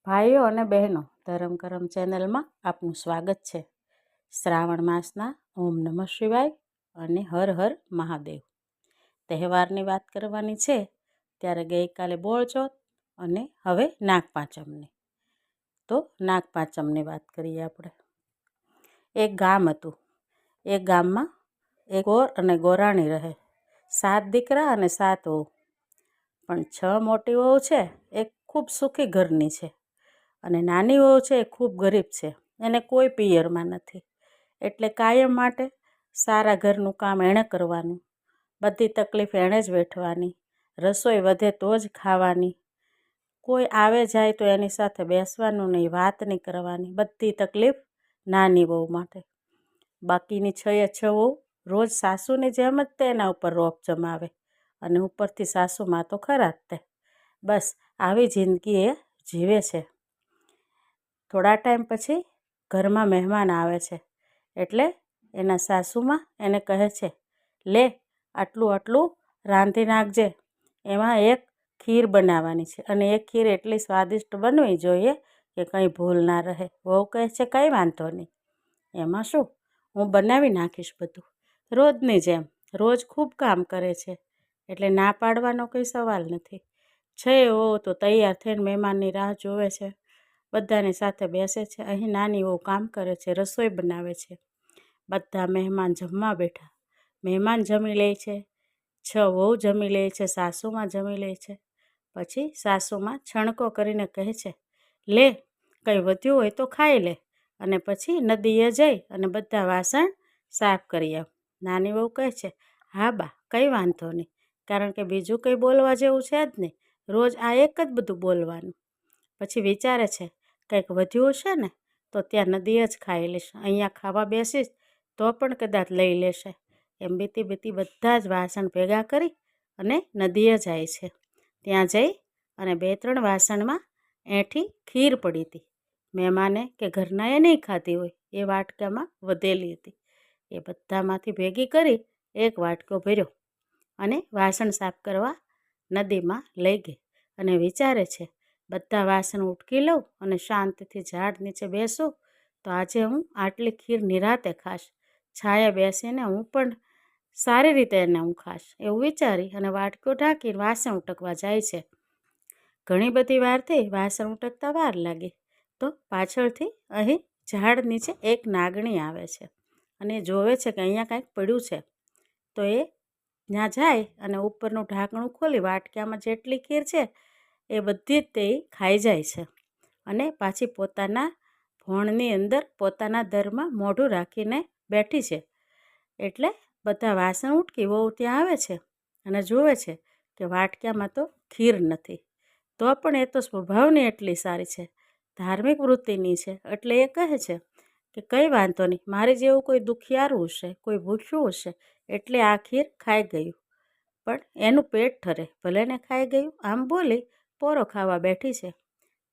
ભાઈઓ અને બહેનો, ધરમ કરમ ચેનલમાં આપનું સ્વાગત છે. શ્રાવણ માસના ઓમ નમઃ શિવાય અને હર હર મહાદેવ તહેવારની વાત કરવાની છે. ત્યારે ગઈકાલે બોળચોથ અને હવે નાગપાંચમની. તો નાગપાંચમની વાત કરીએ આપણે. એક ગામ હતું. એ ગામમાં એક ગોર અને ગોરાણી રહે. 7 દીકરા અને 7 વહુ. પણ 6 મોટી વહુ છે એ ખૂબ સુખી ઘરની છે અને નાની વહુ છે એ ખૂબ ગરીબ છે. એને કોઈ પિયરમાં નથી. એટલે કાયમ માટે સારા ઘરનું કામ એણે કરવાનું, બધી તકલીફ એણે જ વેઠવાની, રસોઈ વધે તો જ ખાવાની, કોઈ આવે જાય તો એની સાથે બેસવાનું નહીં, વાત નહીં કરવાની, બધી તકલીફ નાની વહુ માટે. બાકીની 6 વહુ રોજ સાસુની જેમ જ તે એના ઉપર રોપ જમાવે અને ઉપરથી સાસુમાં તો ખરા જ તે. બસ આવી જિંદગી એ જીવે છે. થોડા ટાઈમ પછી ઘરમાં મહેમાન આવે છે એટલે એના સાસુમાં એને કહે છે, લે આટલું આટલું રાંધી નાખજે, એમાં એક ખીર બનાવવાની છે અને એ ખીર એટલી સ્વાદિષ્ટ બનવી જોઈએ કે કંઈ ભૂલ ના રહે. વહુ કહે છે, કંઈ વાંધો નહીં, એમાં શું, હું બનાવી નાખીશ બધું. રોજની જેમ રોજ ખૂબ કામ કરે છે એટલે ના પાડવાનો કોઈ સવાલ નથી. 6 વહુ તો તૈયાર થઈને મહેમાનની રાહ જોવે છે, બધાની સાથે બેસે છે. અહીં નાની વહુ કામ કરે છે, રસોઈ બનાવે છે. બધા મહેમાન જમવા બેઠા. મહેમાન જમી લે છે, 6 વહુ જમી લે છે, સાસુમાં જમી લે છે. પછી સાસુમાં છણકો કરીને કહે છે, લે કંઈ વધ્યું હોય તો ખાઈ લે અને પછી નદીએ જઈ અને બધા વાસણ સાફ કરી આવ. નાની વહુ કહે છે, હા બા, કંઈ વાંધો નહીં, કારણ કે બીજું કંઈ બોલવા જેવું છે જ નહીં, રોજ આ એક જ બધું બોલવાનું. પછી વિચારે છે, કંઈક વધ્યું છે ને તો ત્યાં નદીએ જ ખાઈ લેશે, અહીંયા ખાવા બેસીશ તો પણ કદાચ લઈ લેશે. એમ બીતી બધા જ વાસણ ભેગા કરી અને નદીએ જાય છે. ત્યાં જઈ અને 2-3 વાસણમાં એઠી ખીર પડી હતી. મહેમાને કે ઘરનાએ નહીં ખાધી હોય એ વાટકામાં વધેલી હતી. એ બધામાંથી ભેગી કરી એક વાટકો ભર્યો અને વાસણ સાફ કરવા નદીમાં લઈ ગઈ અને વિચારે છે, બધા વાસણ ઉટકી લઉં અને શાંતિથી ઝાડ નીચે બેસું તો આજે હું આટલી ખીર નિરાતે ખાશ, છાયા બેસીને હું પણ સારી રીતે એને હું ખાશ, એવું વિચારી અને વાટકો ઢાંકીને વાસણ ઉટકવા જાય છે. ઘણી બધી વાર થઈ, વાસણ ઉટકતા વાર લાગી તો પાછળથી અહીં ઝાડ નીચે એક નાગણી આવે છે અને જોવે છે કે અહીંયા કાંઈક પડ્યું છે. તો એ ત્યાં જાય અને ઉપરનું ઢાંકણું ખોલી વાટકામાં જેટલી ખીર છે એ બધી જ તે ખાઈ જાય છે અને પાછી પોતાના ભોણની અંદર પોતાના દરમાં મોઢું રાખીને બેઠી છે. એટલે બધા વાસણ ઉટકી વહુ ત્યાં આવે છે અને જોવે છે કે વાટકામાં તો ખીર નથી. તો પણ એ તો સ્વભાવની એટલી સારી છે, ધાર્મિક વૃત્તિની છે, એટલે એ કહે છે કે કંઈ વાંધો નહીં, મારી જેવું કોઈ દુખિયારું હશે, કોઈ ભૂખ્યું હશે એટલે આ ખીર ખાઈ ગયું, પણ એનું પેટ ઠરે, ભલે ને ખાઈ ગયું. આમ બોલી પોરો ખાવા બેઠી છે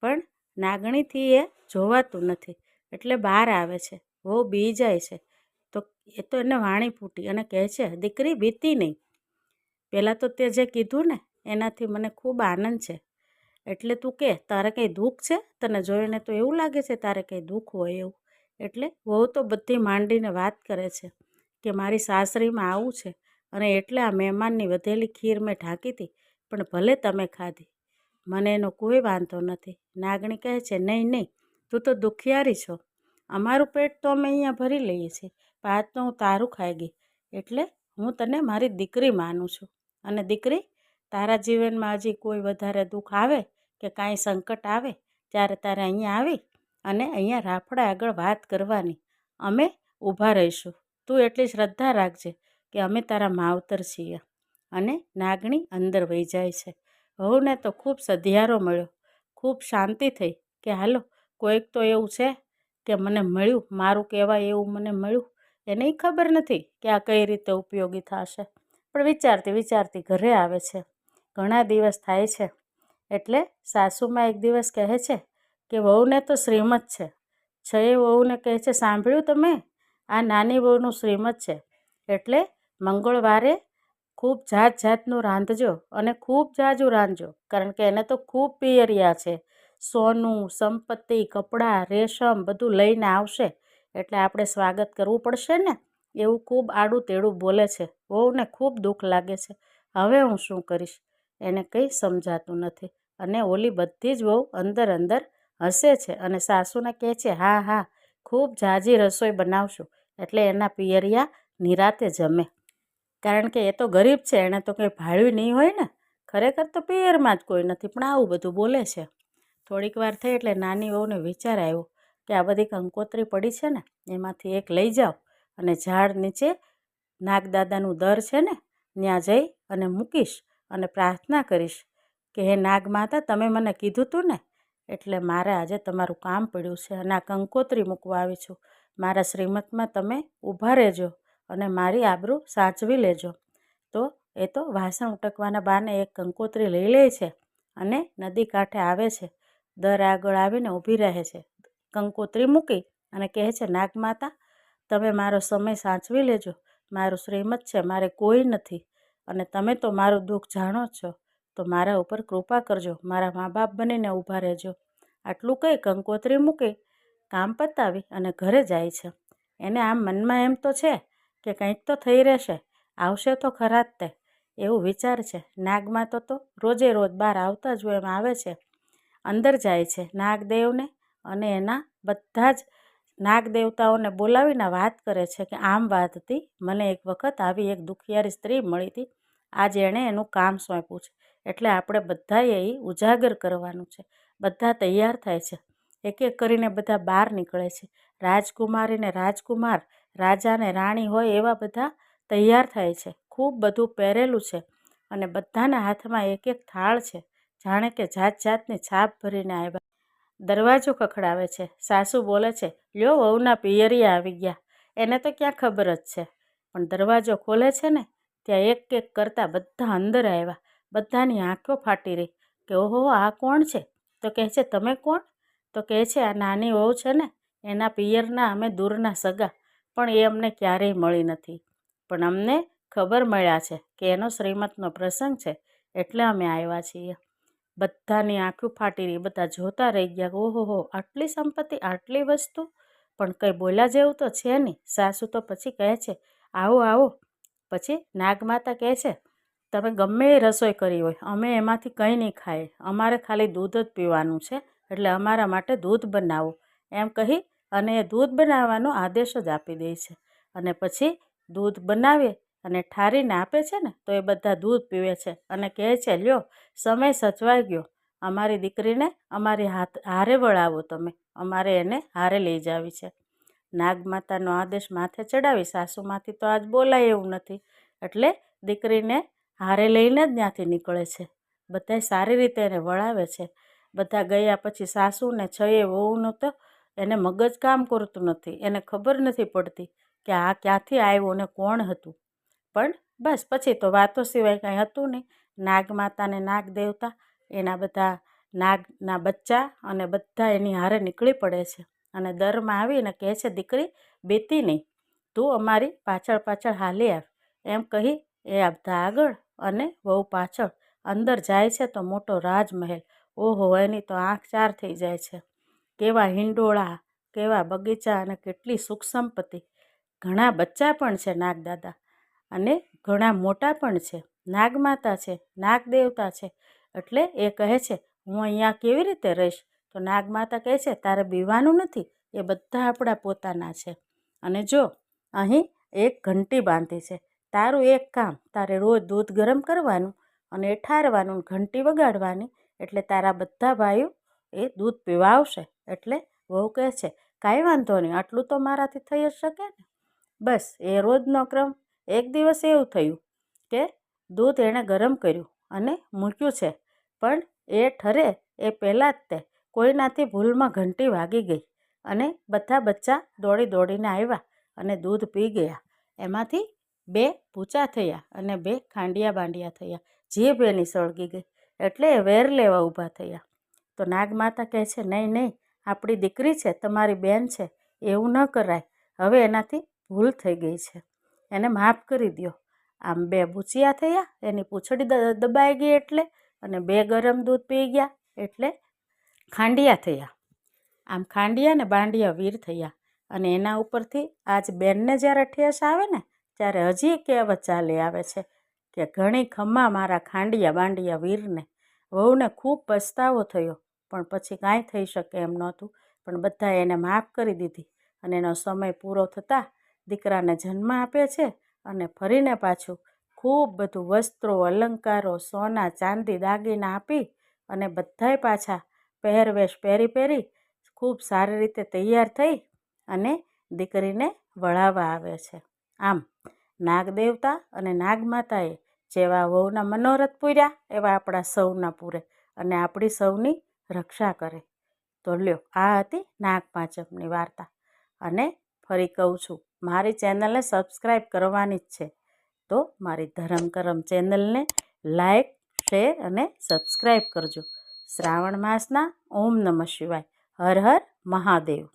પણ નાગણીથી એ જોવાતું નથી એટલે બહાર આવે છે. વહુ બી જાય છે તો એ તો એને વાણી ફૂટી અને કહે છે, દીકરી બીતી નહીં, પહેલાં તો તે જે કીધું ને એનાથી મને ખૂબ આનંદ છે, એટલે તું કે તારે કંઈ દુઃખ છે, તને જોઈને તો એવું લાગે છે તારે કંઈ દુઃખ હોય એવું. એટલે વહુ તો બધી માંડીને વાત કરે છે કે મારી સાસરીમાં આવું છે અને એટલે આ મહેમાનની વધેલી ખીર મેં ઢાંકી હતી, પણ ભલે તમે ખાધી, મને એનો કોઈ વાંધો નથી. નાગણી કહે છે, નહીં નહીં, તું તો દુખિયારી છો, અમારું પેટ તો અમે અહીંયા ભરી લઈએ છીએ, પણ આજ તો હું તારું ખાઈ ગઈ, એટલે હું તને મારી દીકરી માનું છું અને દીકરી, તારા જીવનમાં હજી કોઈ વધારે દુઃખ આવે કે કાંઈ સંકટ આવે ત્યારે તારે અહીંયા આવી અને અહીંયા રાફડા આગળ વાત કરવાની, અમે ઊભા રહીશું, તું એટલી શ્રદ્ધા રાખજે કે અમે તારા માવતર છીએ. અને નાગણી અંદર વહી જાય છે. વહુને તો ખૂબ સધિયારો મળ્યો, ખૂબ શાંતિ થઈ કે હાલો કોઈક તો એવું છે કે મને મળ્યું, મારું કહેવાય એવું મને મળ્યું. એને ખબર નથી કે આ કઈ રીતે ઉપયોગી થશે, પણ વિચારતી વિચારતી ઘરે આવે છે. ઘણા દિવસ થાય છે એટલે સાસુમાં એક દિવસ કહે છે કે વહુને તો શ્રીમત છે. 6 વહુને કહે છે, સાંભળ્યું તમે, આ નાની વહુનું શ્રીમત છે એટલે મંગળવારે ખૂબ જાતનું રાંધજો અને ખૂબ જાજુ રાંધજો, કારણ કે એને તો ખૂબ પિયરિયા છે, સોનું, સંપત્તિ, કપડાં, રેશમ બધું લઈને આવશે એટલે આપણે સ્વાગત કરવું પડશે ને. એવું ખૂબ આડું તેડું બોલે છે. વહુને ખૂબ દુઃખ લાગે છે. હવે હું શું કરીશ એને કંઈ સમજાતું નથી. અને ઓલી બધી જ વહુ અંદર અંદર હસે છે અને સાસુને કહે છે, હા હા ખૂબ ઝાઝી રસોઈ બનાવશું એટલે એના પિયરિયા નિરાતે જમે. કારણ કે એ તો ગરીબ છે, એણે તો કંઈ ભાળ્યું નહીં હોય ને. ખરેખર તો પિયરમાં જ કોઈ નથી, પણ આવું બધું બોલે છે. થોડીક વાર થઈ એટલે નાની વહુને વિચાર આવ્યો કે આ બધી કંકોત્રી પડી છે ને, એમાંથી એક લઈ જાઓ અને ઝાડ નીચે નાગદાદાનું દર છે ને ત્યાં જઈ અને મૂકીશ અને પ્રાર્થના કરીશ કે હે નાગમાતા, તમે મને કીધું તું ને એટલે મારે આજે તમારું કામ પડ્યું છે અને આ કંકોત્રી મૂકવા આવી છું. મારા શ્રીમતમાં તમે ઊભા રહેજો અને મારી આબરૂ સાચવી લેજો. તો એ તો વાસણ ઉટકવાના બાને એક કંકોત્રી લઈ લે છે અને નદી કાંઠે આવે છે. દર આગળ આવીને ઊભી રહે છે. કંકોત્રી મૂકી અને કહે છે, નાગમાતા તમે મારો સમય સાચવી લેજો. મારું શ્રીમત છે, મારે કોઈ નથી અને તમે તો મારું દુઃખ જાણો છો, તો મારા ઉપર કૃપા કરજો. મારા મા બાપ બનીને ઊભા રહેજો. આટલું કહી કંકોત્રી મૂકી કામ પતાવી અને ઘરે જાય છે. એને આમ મનમાં એમ તો છે કે કંઈક તો થઈ રહેશે, આવશે તો ખરા જ તે, એવું વિચાર છે. નાગમાતા તો રોજે રોજ બહાર આવતા જ એમ આવે છે. અંદર જાય છે નાગદેવને અને એના બધા જ નાગ દેવતાઓને બોલાવીને વાત કરે છે કે આમ વાત હતી, મને એક વખત આવી એક દુખિયારી સ્ત્રી મળી હતી, આજે એણે એનું કામ સોંપ્યું છે એટલે આપણે બધાએ એ ઉજાગર કરવાનું છે. બધા તૈયાર થાય છે. એક એક કરીને બધા બહાર નીકળે છે. રાજકુમારી ને રાજકુમાર, રાજા ને રાણી હોય એવા બધા તૈયાર થાય છે. ખૂબ બધું પહેરેલું છે અને બધાના હાથમાં એક એક થાળ છે, જાણે કે જાત જાતની છાપ ભરીને આવ્યા. દરવાજો ખખડાવે છે. સાસુ બોલે છે, લ્યો વહુના પિયરિયા આવી ગયા. એને તો ક્યાં ખબર જ છે. પણ દરવાજો ખોલે છે ને ત્યાં એક એક કરતાં બધા અંદર આવ્યા. બધાની આંખો ફાટી રહી કે ઓહો આ કોણ છે. તો કહે છે, તમે કોણ? તો કહે છે, આ નાની વહુ છે ને, એના પિયરના અમે દૂરના સગા, પણ એ અમને ક્યારેય મળી નથી. પણ અમને ખબર મળ્યા છે કે એનો શ્રીમતનો પ્રસંગ છે એટલે અમે આવ્યા છીએ. બધાની આંખો ફાટી રહી. બધા જોતા રહી ગયા. ઓહો આટલી સંપત્તિ, આટલી વસ્તુ, પણ કંઈ બોલ્યા જેવું તો છે નહીં. સાસુ તો પછી કહે છે, આવો આવો. પછી નાગમાતા કહે છે, તમે ગમે એ રસોઈ કરી હોય અમે એમાંથી કંઈ નહીં ખાઈએ, અમારે ખાલી દૂધ જ પીવાનું છે એટલે અમારા માટે દૂધ બનાવો એમ કહી અને એ દૂધ બનાવવાનો આદેશ જ આપી દે છે. અને પછી દૂધ બનાવી અને ઠારીને આપે છે ને તો એ બધા દૂધ પીવે છે અને કહે છે, લ્યો સમય સચવાઈ ગયો, અમારી દીકરીને અમારી હારે વળાવો તમે, અમારે એને હારે લઈ જાવી છે. નાગમાતાનો આદેશ માથે ચડાવી સાસુમાંથી તો આજ બોલાય એવું નથી એટલે દીકરીને હારે લઈને જ ત્યાંથી નીકળે છે. બધાય સારી રીતે એને વળાવે છે. બધા ગયા પછી સાસુને છએ વહુનું તો એને મગજ કામ કરતું નથી. એને ખબર નથી પડતી કે આ ક્યાંથી આવ્યું ને કોણ હતું. પણ બસ પછી તો વાતો સિવાય કંઈ હતું નહીં. નાગમાતા ને નાગ દેવતા, એના બધા નાગના બચ્ચા અને બધા એની હારે નીકળી પડે છે અને દરમાં આવીને કહે છે, દીકરી બેતી નહીં, તું અમારી પાછળ પાછળ હાલી આવ એમ કહી એ બધા આગળ અને વહુ પાછળ. અંદર જાય છે તો મોટો રાજમહેલ. ઓહો એની તો આંખ ચાર થઈ જાય છે. કેવા હિંડોળા, કેવા બગીચા અને કેટલી સુખ સંપત્તિ. ઘણા બચ્ચા પણ છે નાગદાદા અને ઘણા મોટા પણ છે. નાગમાતા છે, નાગ દેવતા છે. એટલે એ કહે છે, હું અહીંયા કેવી રીતે રહીશ? તો નાગમાતા કહે છે, તારે બીવાનું નથી, એ બધા આપણા પોતાના છે. અને જો અહીં એક ઘંટી બાંધી છે, તારું એક કામ, તારે રોજ દૂધ ગરમ કરવાનું અને એ ઠારવાનું, ઘંટી વગાડવાની એટલે તારા બધા ભાઈઓ એ દૂધ પીવા આવશે. એટલે વહુ કહે છે, કાંઈ વાંધો નહીં, આટલું તો મારાથી થઈ જ શકે ને. બસ એ રોજનો ક્રમ. એક દિવસ એવું થયું કે દૂધ એણે ગરમ કર્યું અને મૂક્યું છે, પણ એ ઠરે એ પહેલાં જ તે કોઈનાથી ભૂલમાં ઘંટી વાગી ગઈ અને બધા બચ્ચા દોડી દોડીને આવ્યા અને દૂધ પી ગયા. એમાંથી 2 ભૂચા થયા અને 2 ખાંડિયા બાંડિયા થયા. જીભ એની સળગી ગઈ એટલે એ વેર લેવા ઊભા થયા. તો નાગમાતા કહે છે, નહીં નહીં, આપણી દીકરી છે, તમારી બેન છે, એવું ન કરાય. હવે એનાથી ભૂલ થઈ ગઈ છે, એને માફ કરી દો. આમ 2 ભૂચિયા થયા, એની પૂંછડી દબાઈ ગઈ એટલે, અને 2 ગરમ દૂધ પી ગયા એટલે ખાંડિયા થયા. આમ ખાંડિયા ને બાંડિયા વીર થયા. અને એના ઉપરથી આજ બેનને જ્યારે ઠેસ આવે ને ત્યારે હજી કહેવત ચાલી આવે છે કે ઘણી ખમ્મા મારા ખાંડિયા બાંડિયા વીરને. વહુને ખૂબ પસ્તાવો થયો પણ પછી કાંઈ થઈ શકે એમ નહોતું. પણ બધાએ એને માફ કરી દીધી અને એનો સમય પૂરો થતાં દીકરાને જન્મ આપે છે. અને ફરીને પાછું ખૂબ બધું વસ્ત્રો અલંકારો સોના ચાંદી દાગીના આપી અને બધાય પાછા પહેરવેશ પહેરી ખૂબ સારી રીતે તૈયાર થઈ અને દીકરીને વળાવવા આવે છે. આમ નાગદેવતા અને નાગમાતાએ જેવા વહુના મનોરથ પૂર્યા એવા આપણા સૌના પૂરે અને આપણી સૌની રક્ષા કરે. તો લ્યો, આ હતી નાગપાંચમની વાર્તા. અને ફરી કહું છું, મારી ચેનલને સબસ્ક્રાઈબ કરવાની જ છે. તો મારી ધરમ કરમ ચેનલને લાઈક, શેર અને સબસ્ક્રાઈબ કરજો. શ્રાવણ માસના ઓમ નમઃ શિવાય. હર હર મહાદેવ.